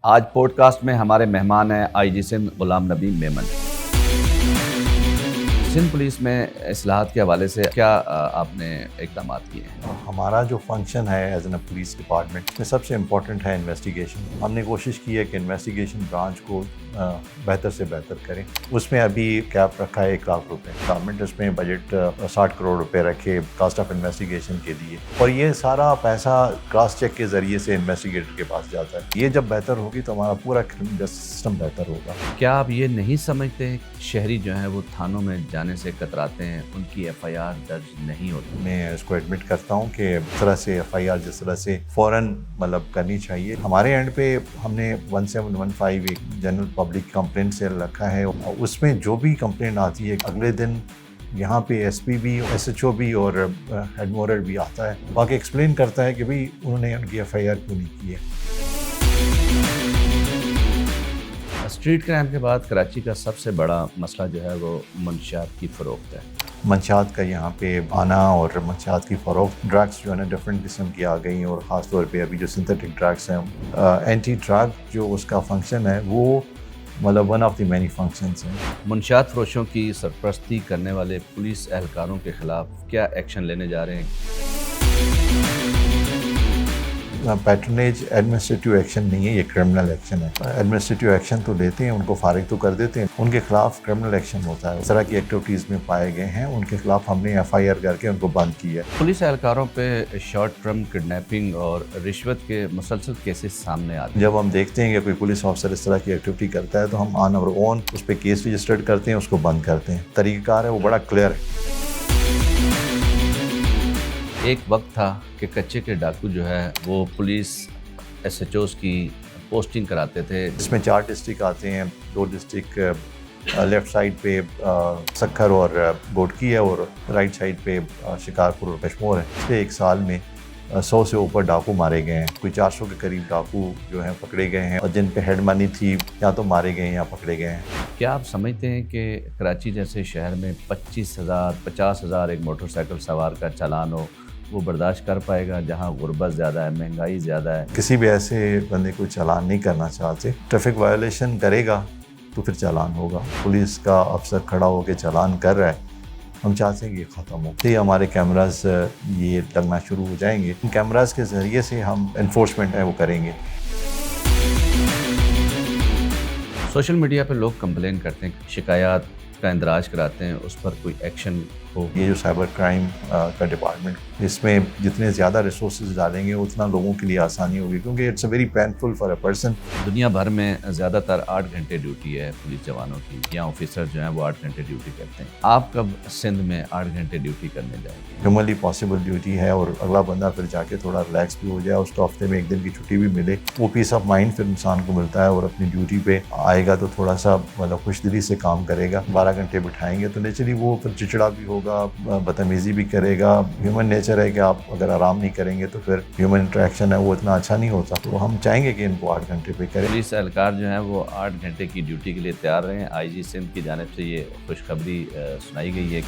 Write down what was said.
آج pod cost میں ہمارے مہمان ہیں آئی جی سندھ غلام نبی میمن۔ سندھ پولیس میں اصلاحات کے حوالے سے کیا آپ نے اقدامات کیے ہیں؟ ہمارا جو فنکشن ہے ایز این پولیس ڈپارٹمنٹ میں سب سے امپورٹنٹ ہے انویسٹیگیشن۔ ہم نے کوشش کی ہے کہ انویسٹیگیشن برانچ کو بہتر سے بہتر کریں۔ اس میں ابھی کیپ رکھا ہے 1 لاکھ روپے۔ گورنمنٹ اس میں بجٹ 60 کروڑ روپے رکھے کاسٹ آف انویسٹیگیشن کے لیے، اور یہ سارا پیسہ کراس چیک کے ذریعے سے انویسٹیگیٹر کے پاس جاتا ہے۔ یہ جب بہتر ہوگی تو ہمارا پورا کرمنل سسٹم بہتر ہوگا۔ کیا آپ یہ نہیں سمجھتے شہری جو ہیں وہ تھانوں میں جانے سے کتراتے ہیں، ان کی ایف آئی آر درج نہیں ہوتی؟ میں اس کو ایڈمٹ کرتا ہوں کہ اس طرح سے ایف آئی آر جس طرح سے فوراً کرنی چاہیے۔ ہمارے اینڈ پہ ہم نے 1715 ایک جنرل پبلک کمپلینٹ سے رکھا ہے، اس میں جو بھی کمپلینٹ آتی ہے اگلے دن یہاں پہ ایس پی بھی، ایس ایچ او بھی اور ہیڈ مورر بھی آتا ہے، باقی ایکسپلین کرتا ہے کہ بھئی انہوں نے ان کی ایف آئی آر کیوں نہیں کی ہے۔ اسٹریٹ کرائم کے بعد کراچی کا سب سے بڑا مسئلہ جو ہے وہ منشیات کی فروخت ہے۔ منشیات کا یہاں پہ آنا اور منشیات کی فروخت، ڈرگس جو ہے نا ڈفرینٹ قسم کی آ گئی ہیں، اور خاص طور پہ ابھی جو سنتھیٹک ڈرگس ہیں، اینٹی ڈرگ جو اس کا فنکشن ہے وہ one of the many functions ہیں۔ منشیات فروشوں کی سرپرستی کرنے والے پولیس اہلکاروں کے خلاف کیا ایکشن لینے جا رہے ہیں؟ پیٹرنیج ایڈمنسٹریٹیو ایکشن نہیں ہے، یہ کرمنل ایکشن ہے۔ ایڈمنسٹریٹیو ایکشن تو لیتے ہیں، ان کو فارغ تو کر دیتے ہیں، ان کے خلاف کرمنل ایکشن ہوتا ہے۔ اس طرح کی ایکٹیویٹیز میں پائے گئے ہیں ان کے خلاف ہم نے ایف آئی آر کر کے ان کو بند کیا ہے۔ پولیس اہلکاروں پہ شارٹ ٹرم کڈنیپنگ اور رشوت کے مسلسل کیسز سامنے آتے ہیں۔ جب ہم دیکھتے ہیں کہ کوئی پولیس آفیسر اس طرح کی ایکٹیویٹی کرتا ہے تو ہم آن اور اون اس پہ کیس رجسٹرڈ کرتے ہیں، اس کو بند کرتے ہیں۔ طریقہ کار ہے وہ بڑا کلیئر ہے۔ ایک وقت تھا کہ کچے کے ڈاکو جو ہے وہ پولیس ایس ایچ اوز کی پوسٹنگ کراتے تھے۔ اس میں 4 ڈسٹرکٹ آتے ہیں، 2 ڈسٹرکٹ لیفٹ سائڈ پہ سکھر اور گوٹکی ہے، اور رائٹ سائڈ پہ شکارپور اور کشمور ہے۔ پچھلے 1 سال میں 100 سے اوپر ڈاکو مارے گئے ہیں، کوئی 400 کے قریب ڈاکو جو ہیں پکڑے گئے ہیں، اور جن پہ ہیڈ منی تھی یا تو مارے گئے ہیں یا پکڑے گئے ہیں۔ کیا آپ سمجھتے ہیں کہ کراچی جیسے شہر میں 25,000 50,000 ایک موٹر سائیکل سوار کا چالان ہو وہ برداشت کر پائے گا، جہاں غربت زیادہ ہے، مہنگائی زیادہ ہے؟ کسی بھی ایسے بندے کو چالان نہیں کرنا چاہتے۔ ٹریفک وائلیشن کرے گا تو پھر چالان ہوگا۔ پولیس کا افسر کھڑا ہو کے چالان کر رہا ہے، ہم چاہتے ہیں کہ یہ ختم ہو۔ یہ ہمارے کیمراز یہ لگنا شروع ہو جائیں گے، ان کیمراز کے ذریعے سے ہم انفورسمنٹ ہے وہ کریں گے۔ سوشل میڈیا پہ لوگ کمپلین کرتے ہیں، شکایات کا اندراج کراتے ہیں، اس پر کوئی ایکشن ہو؟ یہ جو سائبر کرائم کا ڈپارٹمنٹ، اس میں جتنے زیادہ ریسورسز ڈالیں گے اتنا لوگوں کے لیے آسانی ہوگی، کیونکہ it's a very painful for a person. دنیا بھر میں زیادہ تر 8 گھنٹے ڈیوٹی ہے پولیس جوانوں کی، یا آفیسر جو ہیں وہ 8 گھنٹے ڈیوٹی کرتے ہیں۔ آپ کب سندھ میں 8 گھنٹے ڈیوٹی کرنے جائیں گے؟ ہیومنلی پاسبل ڈیوٹی ہے، اور اگلا بندہ پھر جا کے تھوڑا ریلیکس بھی ہو جائے، اس کو ہفتے میں 1 دن کی چھٹی بھی ملے، وہ پیس آف مائنڈ پھر انسان کو ملتا ہے، اور اپنی ڈیوٹی پہ آئے گا تو تھوڑا سا خوش دلی سے کام کرے گا۔ 12 گھنٹے بٹھائیں گے تو نیچرلی وہ پھر چچڑا بھی ہوگا، بدتمیزی بھی کرے گا۔ ہیومن نیچر ہے کہ آپ اگر آرام نہیں کریں گے تو پھر ہیومن انٹریکشن ہے وہ اتنا اچھا نہیں ہوتا، تو ہم چاہیں گے کہ ان کو 8 گھنٹے پہ کریں۔ پولیس اہلکار جو ہیں وہ 8 گھنٹے کی ڈیوٹی کے لیے تیار رہیں۔ آئی جی سندھ کی جانب سے یہ خوشخبری سنائی گئی ہے۔